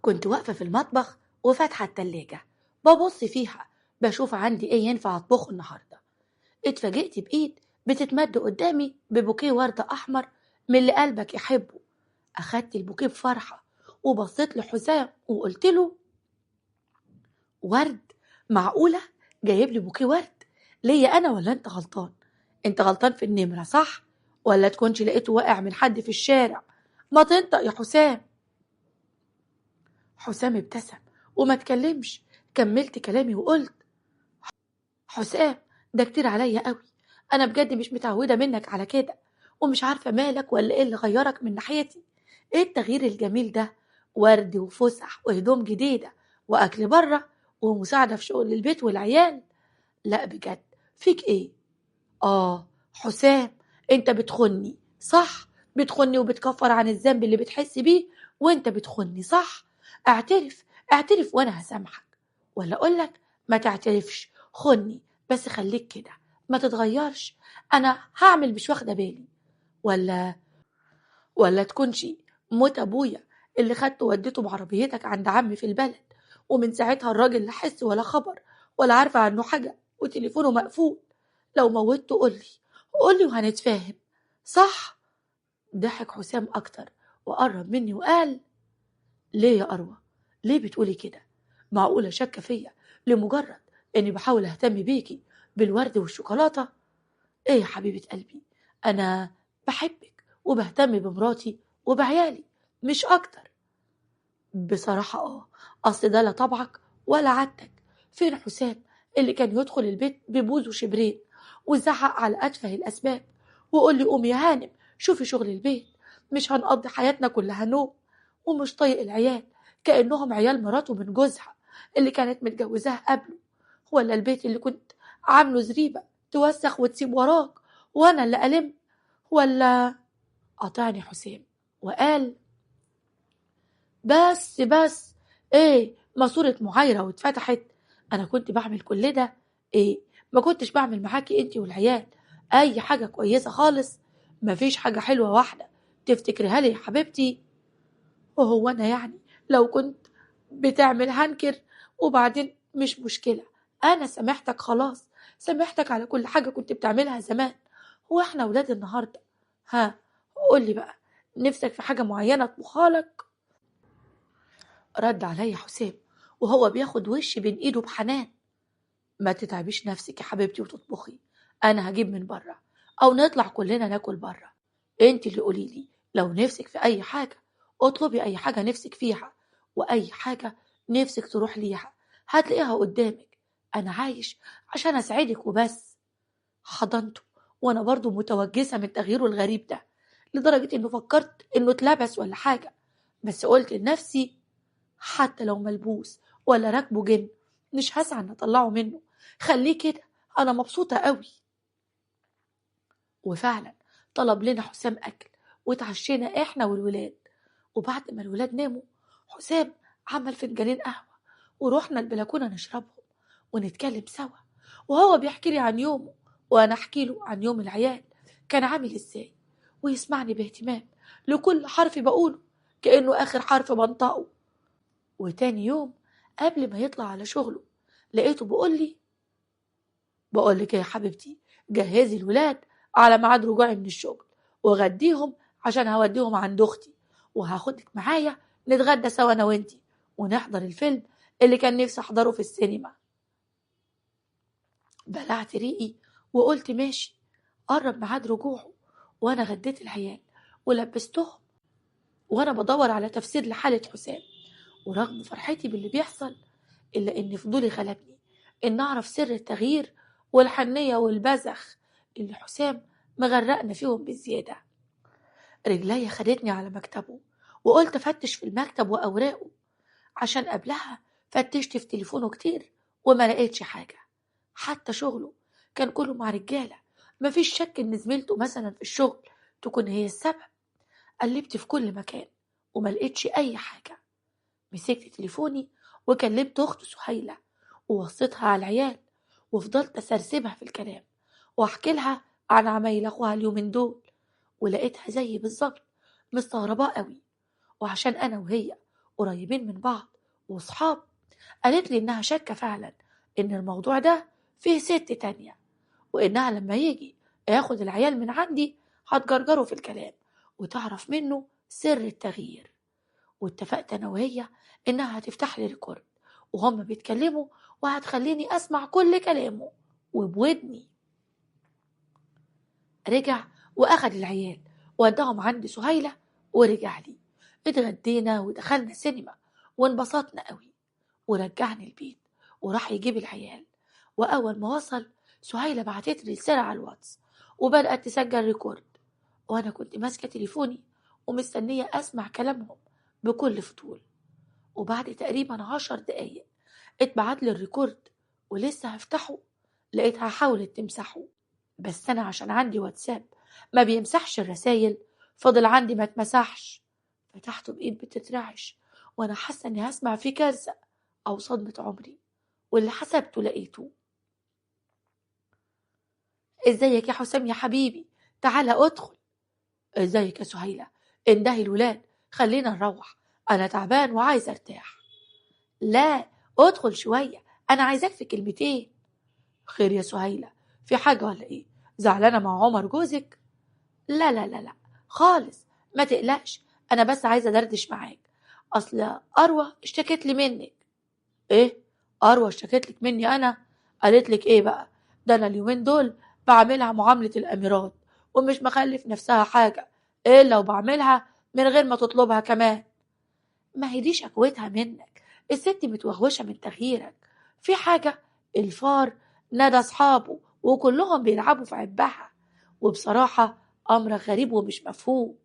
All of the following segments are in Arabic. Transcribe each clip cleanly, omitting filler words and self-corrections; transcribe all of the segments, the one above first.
كنت واقفة في المطبخ وفاتحة التلاجة ببص فيها بشوف عندي ايه ينفع اطبخه النهاردة. اتفاجئت بإيد بتتمد قدامي ببوكيه ورد أحمر من اللي قلبك يحبه. أخدت البوكيه بفرحة وبصيت لحسام وقلت له: ورد؟ معقولة جايب لي بوكيه ورد ليا أنا ولا أنت غلطان؟ أنت غلطان في النمرة صح؟ ولا تكونش لقيته واقع من حد في الشارع؟ ما تنطق يا حسام. حسام ابتسم وما تكلمش. كملت كلامي وقلت: حسام، ده كتير عليا قوي. انا بجد مش متعوده منك على كده، ومش عارفه مالك ولا ايه اللي غيرك من ناحيتي. ايه التغيير الجميل ده؟ ورد وفسح وهدوم جديده واكل بره ومساعده في شغل البيت والعيال. لا بجد، فيك ايه؟ حسام، انت بتخني صح؟ بتخني وبتكفر عن الذنب اللي بتحس بيه، وانت بتخني صح؟ اعترف، اعترف وانا هسامحك. ولا اقولك ما تعترفش، خني بس خليك كده ما تتغيرش. انا هعمل مش واخده بالي. ولا تكونش موت ابويا اللي خدته وديته بعربيتك عند عمي في البلد، ومن ساعتها الراجل لا حس ولا خبر ولا عارفه عنه حاجه وتليفونه مقفول. لو موتته قولي وهنتفاهم صح؟ ضحك حسام اكتر وقرب مني وقال: ليه يا اروى؟ ليه بتقولي كده؟ معقوله شاكه فيا لمجرد اني بحاول اهتم بيكي بالورد والشوكولاته؟ ايه يا حبيبه قلبي، انا بحبك وبهتم بمراتي وبعيالي مش اكتر. بصراحه اصل ده لا طبعك ولا عادتك. فين حسام اللي كان يدخل البيت ببوز وشبرين ويزعق على اتفه الاسباب ويقول لي: قومي يا هانم شوفي شغل البيت، مش هنقضي حياتنا كلها نوم؟ ومش طايق العيال كانهم عيال مراته من جوزها اللي كانت متجوزاه قبله. ولا البيت اللي كنت عامله زريبه توسخ وتسيب وراك وانا اللي الم؟ ولا قطعني حسام وقال: بس ايه ماسورة معايرة واتفتحت؟ انا كنت بعمل كل ده؟ ايه، ما كنتش بعمل معاكي انتي والعيال اي حاجة كويسة خالص؟ مفيش حاجة حلوة واحدة تفتكرها لي يا حبيبتي؟ وهو انا يعني لو كنت بتعمل هنكر؟ وبعدين مش مشكلة، انا سامحتك خلاص، سامحتك على كل حاجة كنت بتعملها زمان. هو احنا ولاد النهاردة؟ ها، قولي بقى، نفسك في حاجة معينة اطبخها لك؟ رد عليا حسام وهو بياخد وشي بين ايده بحنان: ما تتعبيش نفسك يا حبيبتي وتطبخي، انا هجيب من بره او نطلع كلنا ناكل بره. انت اللي قوليلي، لو نفسك في اي حاجه اطلبي اي حاجه نفسك فيها، واي حاجه نفسك تروح ليها هتلاقيها قدامك. انا عايش عشان اسعدك وبس. حضنته وانا برضو متوجسه من تغييره الغريب ده، لدرجه انه فكرت انه اتلبس ولا حاجه. بس قلت لنفسي: حتى لو ملبوس ولا راكبه جن مش هسعى ان اطلعه منه، خليه كده، انا مبسوطه قوي. وفعلا طلب لنا حسام اكل وتعشينا احنا والولاد. وبعد ما الولاد ناموا حسام عمل فنجانين قهوه ورحنا البلكونه نشربهم ونتكلم سوا، وهو بيحكي لي عن يومه وانا احكي له عن يوم العيال كان عامل ازاي، ويسمعني باهتمام لكل حرف بقوله كانه اخر حرف بنطقه. وتاني يوم قبل ما يطلع على شغله لقيته بقول لك يا حبيبتي، جهزي الولاد على ميعاد رجوعي من الشغل وغديهم عشان هوديهم عند اختي، وهاخدك معايا نتغدى سوا انا وانتي ونحضر الفيلم اللي كان نفسي احضره في السينما. بلعت ريقي وقلت ماشي. قرب ميعاد رجوعه وانا غديت العيال ولبستهم وانا بدور على تفسير لحالة حسام. ورغم فرحتي باللي بيحصل إلا إن فضولي غلبني إن أعرف سر التغيير والحنية والبذخ اللي حسام مغرقنا فيهم بالزيادة. رجلي خدتني على مكتبه وقلت أفتش في المكتب وأوراقه، عشان قبلها فتشت في تليفونه كتير وما لقيتش حاجة. حتى شغله كان كله مع رجالة، مفيش شك إن زميلته مثلا في الشغل تكون هي السبب. قلبت في كل مكان وما لقيتش أي حاجة. مسكت تليفوني وكلمت أخته سهيلة ووصيتها على العيال، وفضلت أسرسبها في الكلام وأحكي لها عن عمايل أخوها اليومين دول، ولقيتها زيي بالظبط مستغرباه قوي. وعشان أنا وهي قريبين من بعض وصحاب. قالت لي إنها شاكة فعلا إن الموضوع ده فيه ست تانية، وإنها لما يجي ياخد العيال من عندي هتجرجره في الكلام وتعرف منه سر التغيير. واتفقت أنا وهي إنها هتفتح لي ريكورد وهم بيتكلموا، وهتخليني أسمع كل كلامه وبودني. رجع وأخد العيال ووداهم عند سهيلة ورجع لي. اتغدينا ودخلنا سينما وانبسطنا قوي، ورجعني البيت وراح يجيب العيال. وأول ما وصل سهيلة بعتت لي رسالة على الواتس وبدأت تسجل ريكورد، وأنا كنت ماسكة تليفوني ومستنية أسمع كلامهم بكل فضول. وبعد تقريبا 10 دقايق اتبعت لي الريكورد، ولسه هفتحه لقيتها حاولت تمسحه، بس أنا عشان عندي واتساب ما بيمسحش الرسايل فضل عندي ما اتمسحش. فتحته بإيد بتترعش وأنا حاسة إني هسمع فيه كارثة أو صدمة عمري، واللي حسبته لقيته: ازيك يا حسام يا حبيبي، تعالى ادخل. ازيك يا سهيلة، اندهي الولاد خلينا نروح، انا تعبان وعايز ارتاح. لا، ادخل شوية، انا عايزاك في كلمتين. خير يا سهيلة، في حاجة ولا ايه؟ زعلانة مع عمر جوزك؟ لا لا لا لا خالص، ما تقلقش، انا بس عايزة دردش معاك. اصل اروى اشتكت لي منك. ايه؟ اروى اشتكت لك مني انا؟ قالت لك ايه بقى؟ ده انا اليومين دول بعملها معاملة الاميرات ومش مخلف نفسها حاجة الا وبعملها من غير ما تطلبها كمان. ما هي دي شكوتها منك، الست متوغوشة من تغييرك. في حاجة؟ الفار نادى اصحابه وكلهم بيلعبوا في عبها، وبصراحة امر غريب ومش مفهوم.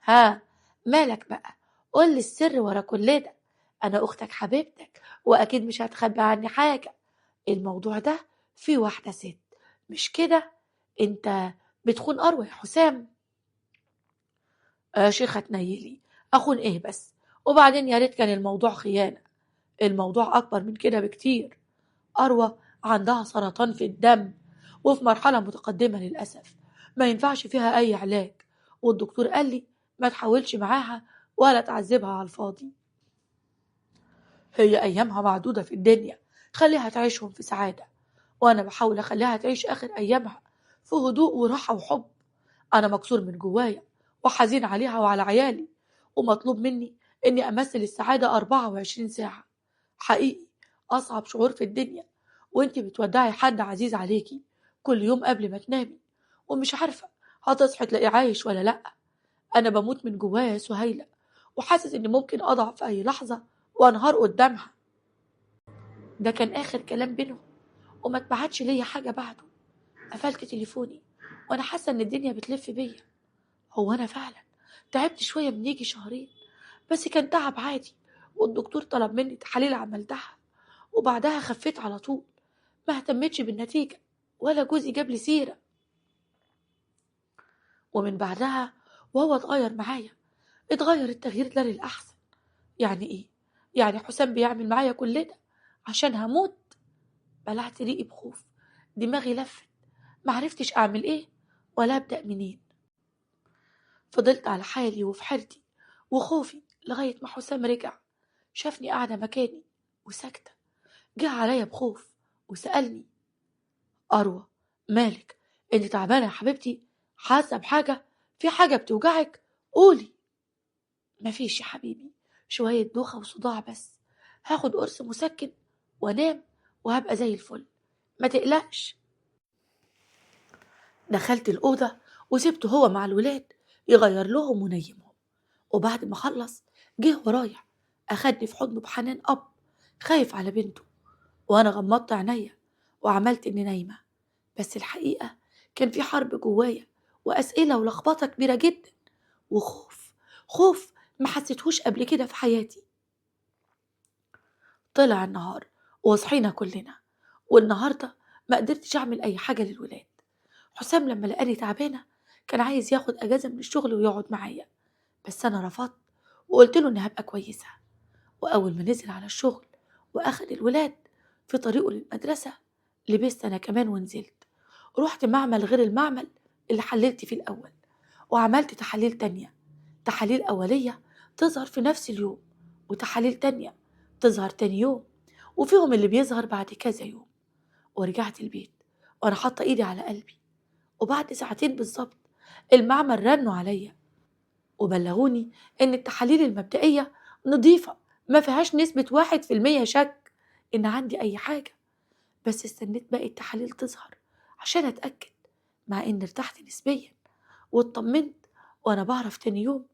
ها، مالك بقى؟ قول لي السر ورا كل ده، انا اختك حبيبتك واكيد مش هتخبي عني حاجة. الموضوع ده فيه واحدة ست، مش كده؟ انت بتخون اروى يا حسام؟ يا شيخة تنيلي، اخون ايه بس؟ وبعدين يا ريت كان الموضوع خيانة، الموضوع اكبر من كده بكتير. اروى عندها سرطان في الدم وفي مرحلة متقدمة للأسف، ما ينفعش فيها أي علاج، والدكتور قال لي ما تحاولش معاها ولا تعذبها على الفاضي. هي أيامها معدودة في الدنيا، خليها تعيشهم في سعادة، وأنا بحاول أخليها تعيش آخر أيامها في هدوء وراحة وحب. أنا مكسور من جوايا وحزين عليها وعلى عيالي، ومطلوب مني إني أمثل السعادة 24 ساعة. حقيقي أصعب شعور في الدنيا وإنتي بتودعي حد عزيز عليكي كل يوم قبل ما تنامي، ومش عارفة هتصحي تلاقيه عايش ولا لأ. أنا بموت من جوايا يا سهيلة، وحاسس إني ممكن أضعف في أي لحظة وأنهار قدامها. ده كان آخر كلام بينهم، وما اتبعتش ليا حاجة بعده. قفلت تليفوني وأنا حاسة إن الدنيا بتلف بيا. هو أنا فعلا تعبت شوية من يجي شهرين، بس كان تعب عادي، والدكتور طلب مني تحاليل عملتها وبعدها خفيت على طول. ما اهتمتش بالنتيجة ولا جوزي جاب لي سيرة. ومن بعدها وهو اتغير معايا، اتغير التغيير ده للأحسن. يعني إيه؟ يعني حسام بيعمل معايا كل ده عشان هموت؟ بلعت ريقي بخوف، دماغي لفت، معرفتش أعمل إيه ولا أبدأ منين. فضلت على حالي وفي حيرتي وخوفي لغاية ما حسام رجع، شافني قاعدة مكاني وساكتة، جه عليا بخوف وسألني: أروى، مالك؟ انت تعبانة يا حبيبتي؟ حاسة بحاجة؟ في حاجة بتوجعك؟ قولي. مفيش يا حبيبي، شوية دوخة وصداع بس، هاخد قرص مسكن وانام وهبقى زي الفل، ما تقلقش. دخلت الأوضة وسبته هو مع الولاد يغير لهم ونيمهم، وبعد ما خلص جه ورايا أخدني في حضنه بحنان أب خايف على بنته. وأنا غمضت عينيا وعملت إني نايمة، بس الحقيقة كان في حرب جوايا وأسئلة ولخبطة كبيرة جدا وخوف، خوف ما حسيتهوش قبل كده في حياتي. طلع النهار وصحينا كلنا، والنهاردة ما قدرتش أعمل أي حاجة للولاد. حسام لما لقاني تعبانة كان عايز ياخد أجازة من الشغل ويقعد معايا، بس أنا رفضت وقلت له إني هبقى كويسة. وأول ما نزل على الشغل وأخد الولاد في طريقه للمدرسة لبست أنا كمان ونزلت، رحت معمل غير المعمل اللي حللت فيه الأول، وعملت تحاليل تانية، تحاليل أولية تظهر في نفس اليوم، وتحاليل تانية تظهر تاني يوم، وفيهم اللي بيظهر بعد كذا يوم. ورجعت البيت وأنا حاطة إيدي على قلبي، وبعد ساعتين بالظبط المعمل رنوا عليا وبلغوني إن التحاليل المبدئية نضيفة، ما فيهاش نسبة 1% شك إن عندي أي حاجة. بس استنيت باقي التحاليل تظهر عشان أتأكد، مع إني ارتحت نسبيا واطمنت وأنا بعرف تاني يوم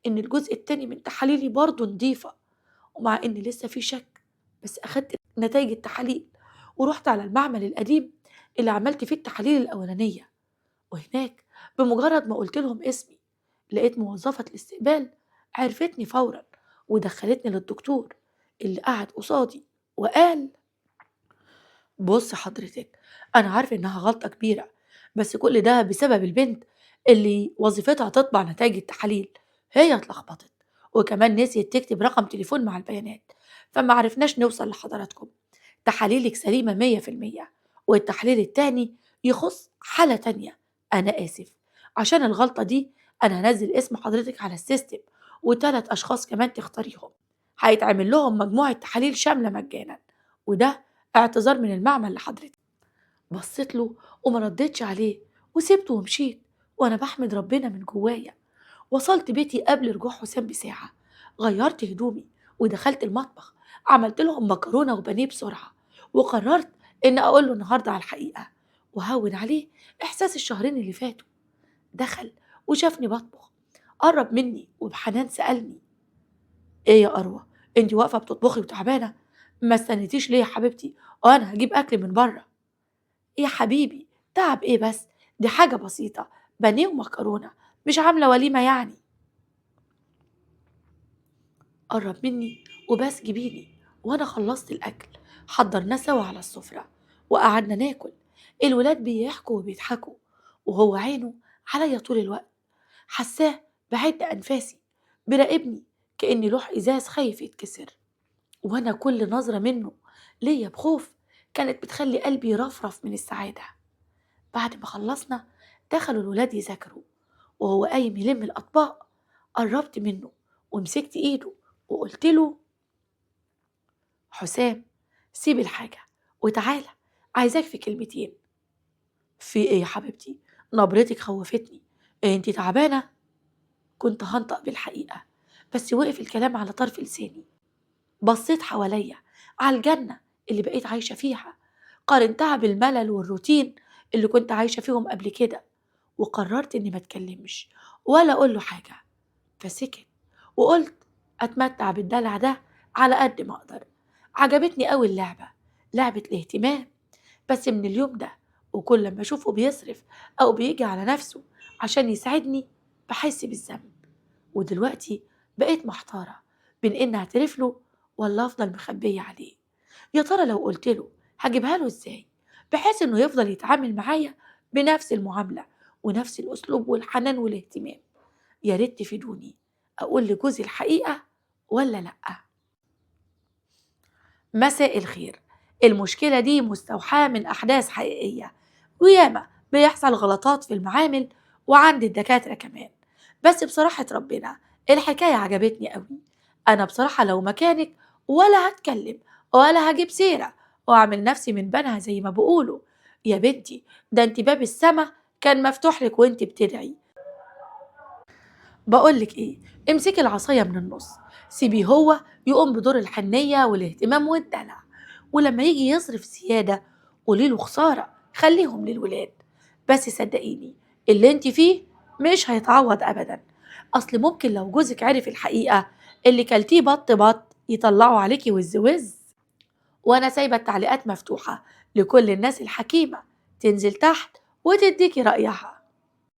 إن الجزء التاني من تحاليلي برضه نضيفة. ومع إن لسه في شك، بس أخدت نتائج التحاليل ورحت على المعمل القديم اللي عملت فيه التحاليل الأولانية. وهناك بمجرد ما قلت لهم اسمي، لقيت موظفة الاستقبال عرفتني فورا ودخلتني للدكتور اللي قعد قصادي وقال: بص حضرتك، أنا عارف إنها غلطة كبيرة، بس كل ده بسبب البنت اللي وظيفتها تطبع نتائج التحاليل. هي اتلخبطت وكمان نسيت تكتب رقم تليفون مع البيانات، فما عرفناش نوصل لحضراتكم. تحاليلك سليمة 100%، والتحليل التاني يخص حالة تانية. أنا آسف، عشان الغلطة دي أنا هنزل اسم حضرتك على السيستم، وتلات أشخاص كمان تختاريهم هيتعمل لهم مجموعة تحاليل شاملة مجانا، وده اعتذار من المعمل لحضرتك. بصيت له وما ردتش عليه وسبته ومشيت، وأنا بحمد ربنا من جوايا. وصلت بيتي قبل رجوع حسام بساعة، غيرت هدومي ودخلت المطبخ، عملت لهم مكرونة وبانيه بسرعة، وقررت إن أقول له النهاردة على الحقيقة وهون عليه إحساس الشهرين اللي فاتوا. دخل وشافني بطبخ، قرب مني وبحنان سألني: إيه يا أروى، أنت واقفة بتطبخي وتعبانة؟ ما استنيتيش ليه يا حبيبتي؟ وأنا هجيب أكل من بره. يا حبيبي، تعب إيه بس؟ دي حاجة بسيطة، بانيه ومكرونة، مش عاملة وليمة يعني. قرب مني وباس جبيني، وانا خلصت الاكل حضرناه سوا على السفرة وقعدنا ناكل. الولاد بيحكوا وبيضحكوا وهو عينه عليا طول الوقت، حساه بعد انفاسي براقبني كاني لوح ازاز خايف يتكسر. وانا كل نظرة منه ليا بخوف كانت بتخلي قلبي يرفرف من السعادة. بعد ما خلصنا دخلوا الولاد يذاكروا وهو قايم يلم الأطباق، قربت منه ومسكت إيده وقلت له: حسام، سيب الحاجة وتعالى، عايزاك في كلمتين. في إيه يا حبيبتي؟ نبرتك خوفتني، إيه انتي تعبانة؟ كنت هنطق بالحقيقة، بس وقف الكلام على طرف لساني. بصيت حواليا على الجنة اللي بقيت عايشة فيها، قارنتها بالملل والروتين اللي كنت عايشة فيهم قبل كده، وقررت إني ما أتكلمش ولا أقول له حاجة. فسكت وقلت أتمتع بالدلع ده على قد ما أقدر. عجبتني أوي اللعبة، لعبة الاهتمام، بس من اليوم ده وكل لما أشوفه بيصرف أو بيجي على نفسه عشان يساعدني بحس بالذنب. ودلوقتي بقيت محتارة بين إن أعترف له ولا أفضل مخبية عليه. يا ترى لو قلت له هجيبها له إزاي بحيث إنه يفضل يتعامل معايا بنفس المعاملة ونفس الأسلوب والحنان والاهتمام؟ يا ريت تفيدوني، أقول لجوزي الحقيقة ولا لأ؟ مساء الخير، المشكلة دي مستوحاة من أحداث حقيقية، وياما بيحصل غلطات في المعامل وعند الدكاترة كمان. بس بصراحة ربنا الحكاية عجبتني قوي. أنا بصراحة لو مكانك ولا هتكلم ولا هجيب سيرة وأعمل نفسي من بنها زي ما بيقولوا. يا بنتي، ده انت باب السما كان مفتوح لك وانت بتدعي. بقولك ايه، امسكي العصاية من النص، سيبيه هو يقوم بدور الحنية والاهتمام والدلع، ولما يجي يصرف زيادة قوليله خسارة خليهم للولاد. بس صدقيني اللي انت فيه مش هيتعوض ابدا. اصل ممكن لو جوزك عرف الحقيقة اللي كلتيه بط بط يطلعوا عليكي وز وز. وانا سايبة التعليقات مفتوحة لكل الناس الحكيمة تنزل تحت وتديكي رأيها.